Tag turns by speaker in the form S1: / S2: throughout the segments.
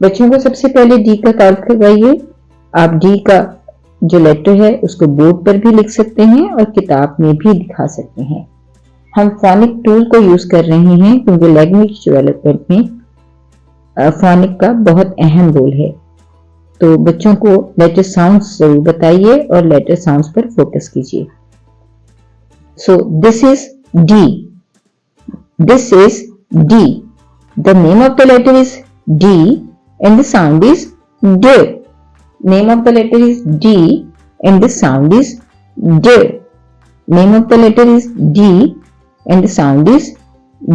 S1: बच्चों को सबसे पहले डी का तारुफ करवाइए। आप डी का जो लेटर है उसको बोर्ड पर भी लिख सकते हैं और किताब में भी दिखा सकते हैं। हम फोनिक टूल को यूज कर रहे हैं क्योंकि लैंग्वेज डेवलपमेंट में फोनिक का बहुत अहम रोल है। तो बच्चों को लेटर साउंड्स जरूर बताइए और लेटर साउंड्स पर फोकस कीजिए। So this is D, this is D, the name of the letter is D and the sound is D. Name of the letter is D and the sound is D. Name of the letter is D and the sound is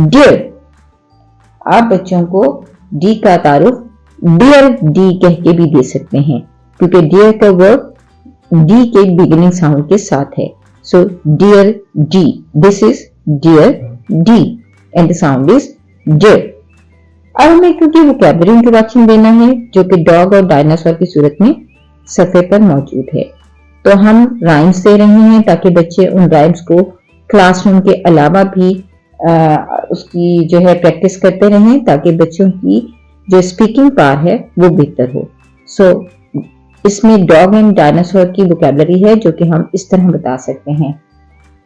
S1: D. आप बच्चों को D का तारुफ Dear D कह के भी दे सकते हैं क्योंकि Dear का वर्ड D के बिगिनिंग साउंड के साथ है। So Dear D, this is Dear D and the sound is D. अब हमें क्योंकि वोकैबुलरी इंट्रोडक्शन देना है जो कि डॉग और डायनासोर की सूरत में सफ़े पर मौजूद है, तो हम राइम्स दे रहे हैं ताकि बच्चे उन राइम्स को क्लासरूम के अलावा भी उसकी जो है प्रैक्टिस करते रहें ताकि बच्चों की जो स्पीकिंग पावर है वो बेहतर हो। सो इसमें डॉग एंड डायनासोर की वोकैबुलरी है जो कि हम इस तरह बता सकते हैं।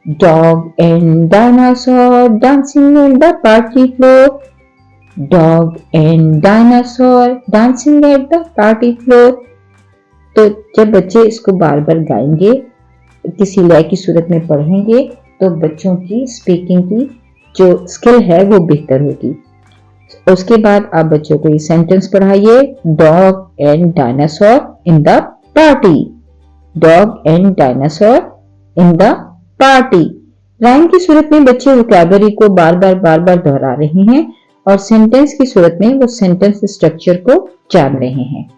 S1: Dog and dinosaur dancing on the party floor, Dog and dinosaur dancing at the party floor। तो जब बच्चे इसको बार बार गाएंगे, किसी लय की सूरत में पढ़ेंगे, तो बच्चों की स्पीकिंग की जो स्किल है वो बेहतर होगी। उसके बाद आप बच्चों को ये सेंटेंस पढ़ाइए, dog and dinosaur in the party, dog and dinosaur in the party. Rhyme की सूरत में बच्चे वोकैबुलरी को बार बार दोहरा रहे हैं और सेंटेंस की सूरत में वो सेंटेंस स्ट्रक्चर को जान रहे हैं।